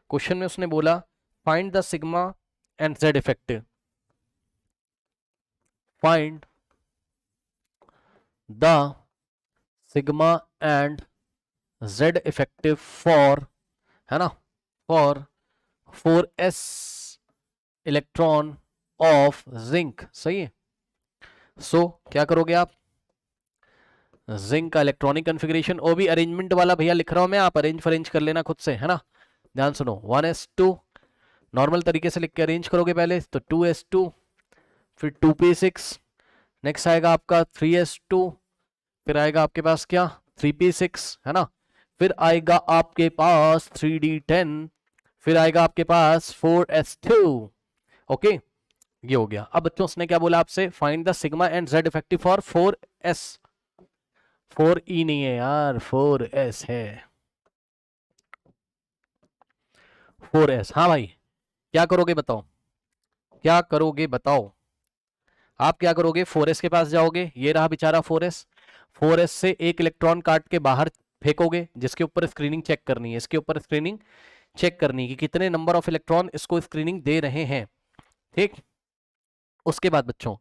Question में उसने बोला find the sigma and Z effective, find the sigma and Z effective for, है ना, for 4s electron of zinc. सही है। सो क्या करोगे आप, जिंक का इलेक्ट्रॉनिक कन्फिग्रेशन, वो भी अरेंजमेंट वाला भैया लिख रहा हूं मैं, आप अरेंज कर लेना खुद से, है ना। ध्यान सुनो, 1s2 नॉर्मल तरीके से लिख के अरेंज करोगे पहले तो 2s2, फिर 2p6, नेक्स्ट आएगा आपका 3s2, फिर आएगा आपके पास क्या 3p6, है ना, फिर आएगा आपके पास 3d10, फिर आएगा आपके पास 4s2। ओके, ये हो गया। अब बच्चों उसने क्या बोला आपसे, find the sigma and Z effective for 4s, 4e नहीं है यार, 4s है, 4s। हाँ भाई, क्या करोगे बताओ, क्या करोगे बताओ, आप क्या करोगे, 4s के पास जाओगे, ये रहा बेचारा 4s, 4s से एक इलेक्ट्रॉन काट के बाहर फेंकोगे, जिसके ऊपर स्क्रीनिंग चेक करनी है, इसके ऊपर स्क्रीनिंग चेक करनी है कि कितने नंबर ऑफ इलेक्ट्रॉन इसको स्क्रीनिंग दे रहे हैं। ठीक, उसके बाद बच्चों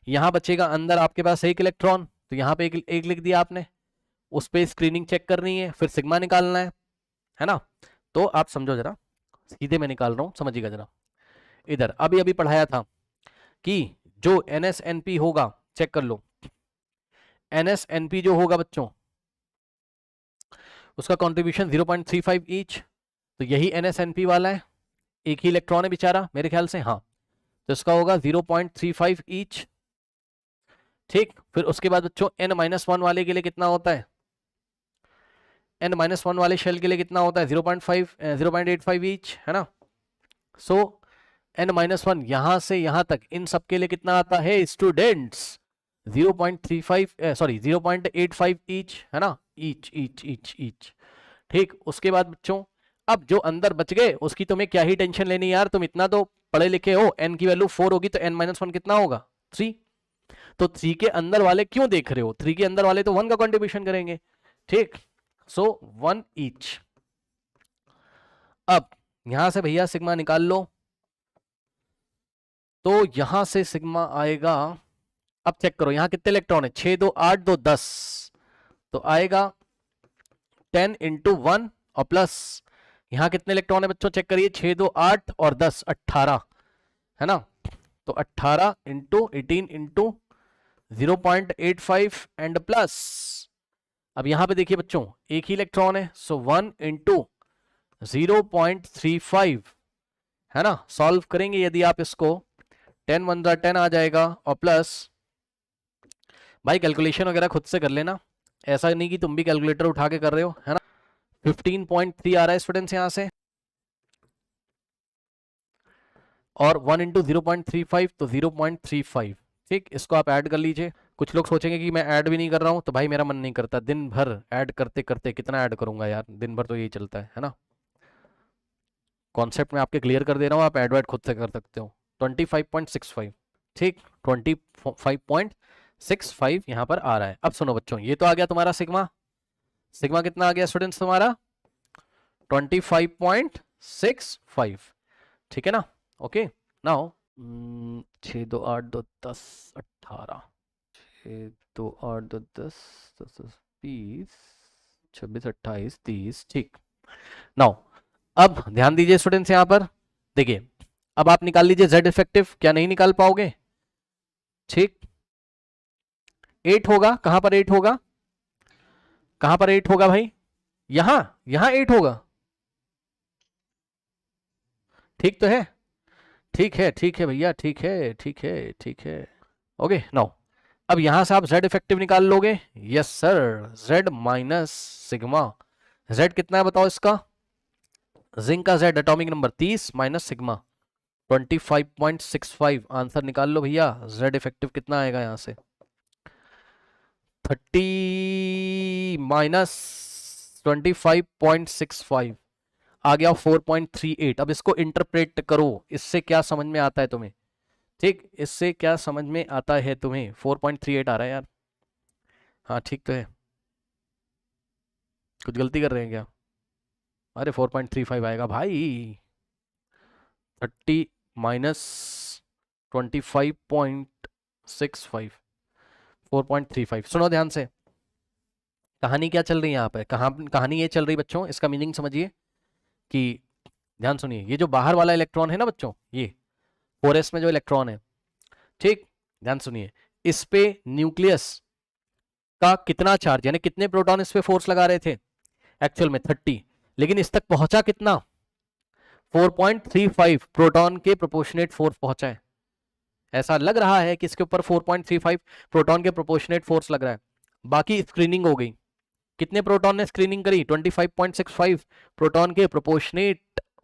यहां बचेगा अंदर आपके पास एक इलेक्ट्रॉन, तो यहां पे एक लिख दिया आपने, उस पर स्क्रीनिंग चेक करनी है, फिर सिग्मा निकालना है ना। तो आप समझो जरा, सीधे मैं निकाल रहा हूं, समझिएगा जरा। इधर अभी अभी पढ़ाया था कि जो NSNP होगा, चेक कर लो, NSNP जो होगा बच्चों, उसका कॉन्ट्रीब्यूशन 0.35 ईच, तो यही NSNP वाला है, एक ही इलेक्ट्रॉन है बेचारा मेरे ख्याल से, हाँ, तो इसका होगा 0.35 ईच। ठीक, फिर उसके बाद बच्चों n-1 वाले के लिए कितना होता है, n-1 वाले शेल के लिए कितना होता है 0.85 ईच, है ना। सो n-1 यहां से यहां तक इन सब के लिए कितना आता है स्टूडेंट्स, 0.35 सॉरी 0.85 ईच, है ना, ईच ईच ईच ईच। ठीक, उसके बाद बच्चों अब जो अंदर बच गए उसकी तुम्हें क्या ही टेंशन लेनी यार, तुम इतना तो पढ़े लिखे हो, n की वैल्यू 4 होगी तो n-1 कितना होगा 3, तो 3 के अंदर वाले क्यों देख रहे हो, 3 के अंदर वाले तो 1 का कंट्रीब्यूशन करेंगे। ठीक, सो 1 ईच। अब यहां से भैया सिग्मा निकाल लो, तो यहां से सिग्मा आएगा, अब चेक करो यहां कितने इलेक्ट्रॉन है, 6 2 8 2 10, तो आएगा 10 इंटू 1 और प्लस यहां कितने इलेक्ट्रॉन है बच्चों, चेक करिए, 6 2 8 और 10 18, है ना, तो 18 इंटू 18 इंटू 0.85 एंड प्लस, अब यहां पे देखिए बच्चों एक ही इलेक्ट्रॉन है, सो 1 इंटू 0.35, है ना, सॉल्व करेंगे यदि आप इसको, 10 1 10 आ जाएगा, और प्लस भाई कैलकुलेशन वगैरह खुद से कर लेना, ऐसा नहीं कि तुम भी कैलकुलेटर उठा के कर रहे हो, है ना। 15.3 आ रहा है स्टूडेंट्स यहां से, और 1 इंटू 0.35 तो 0.35। ठीक, इसको आप ऐड कर लीजिए। कुछ लोग सोचेंगे कि मैं ऐड भी नहीं कर रहा हूं, तो भाई मेरा मन नहीं करता, दिन भर ऐड करते करते कितना ऐड करूंगा यार, दिन भर तो यही चलता है ना। कॉन्सेप्ट में आपके क्लियर कर दे रहा हूं, आप ऐड वैड खुद से कर सकते हो। 25.65, ठीक, 25.65 यहां पर आ रहा है। अब सुनो बच्चों, ये तो आ गया तुम्हारा सिग्मा, सिग्मा कितना आ गया स्टूडेंट्स तुम्हारा 25.65, ठीक है ना। ओके, नाउ 6 2 8 2 10 18, 6 2 8 2 10 10 20 26 28 30, ठीक। नाउ अब ध्यान दीजिए स्टूडेंट्स, यहां पर देखिए, अब आप निकाल लीजिए जेड इफेक्टिव, क्या नहीं निकाल पाओगे, ठीक, 8 होगा, कहां पर 8 होगा, कहां पर 8 होगा भाई, यहां, यहां 8 होगा, ठीक तो है, ठीक है भैया, ठीक है ठीक है ठीक है। ओके, नाउ अब यहां से आप जेड इफेक्टिव निकाल लोगे, yes sir, Z minus sigma, Z कितना है बताओ इसका, जिंक का Z atomic number 30 minus sigma 25.65, answer निकाल लो भैया, जेड इफेक्टिव कितना आएगा यहां से 30 माइनस 25.65 आ गया 4.38। अब इसको इंटरप्रेट करो, इससे क्या समझ में आता है तुम्हें, ठीक, इससे क्या समझ में आता है तुम्हें, 4.38 आ रहा है यार, हाँ ठीक तो है, कुछ गलती कर रहे हैं क्या, अरे 4.35 आएगा भाई, 30 माइनस 25.65, 4.35। सुनो ध्यान से, कहानी क्या चल रही है यहाँ पे, कहानी ये चल रही बच्चों, इसका मीनिंग समझिए कि ध्यान सुनिए, ये जो बाहर वाला इलेक्ट्रॉन है ना बच्चों, ये 4s में जो इलेक्ट्रॉन है, ठीक, ध्यान सुनिए, इस पे न्यूक्लियस का कितना चार्ज, यानी कितने प्रोटॉन इस पे फोर्स लगा रहे थे, एक्चुअल में 30, लेकिन इस तक पहुंचा कितना, 4.35 प्रोटॉन के प्रोपोर्शनेट फोर्स पहुंचा है। ऐसा लग रहा है कि इसके ऊपर 4.35 प्रोटॉन के प्रोपोर्शनेट फोर्स लग रहा है। बाकी स्क्रीनिंग हो गई, कितने प्रोटॉन ने स्क्रीनिंग करी, 25.65 प्रोटॉन के प्रोपोर्शनेट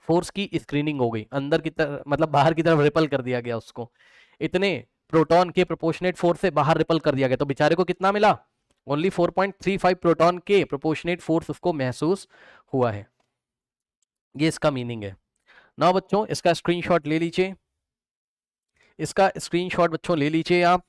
फोर्स की स्क्रीनिंग हो गई, अंदर की तरफ मतलब बाहर की तरफ रिपल कर दिया गया उसको, इतने प्रोटॉन के प्रोपोर्शनेट फोर्स से बाहर रिपल कर दिया गया, तो बेचारे को कितना मिला, ओनली 4.35 प्रोटॉन के प्रोपोर्शनेट फोर्स उसको महसूस हुआ है। ये इसका मीनिंग है ना बच्चों, इसका स्क्रीनशॉट ले लीजिए, इसका स्क्रीनशॉट बच्चों ले लीजिए आप,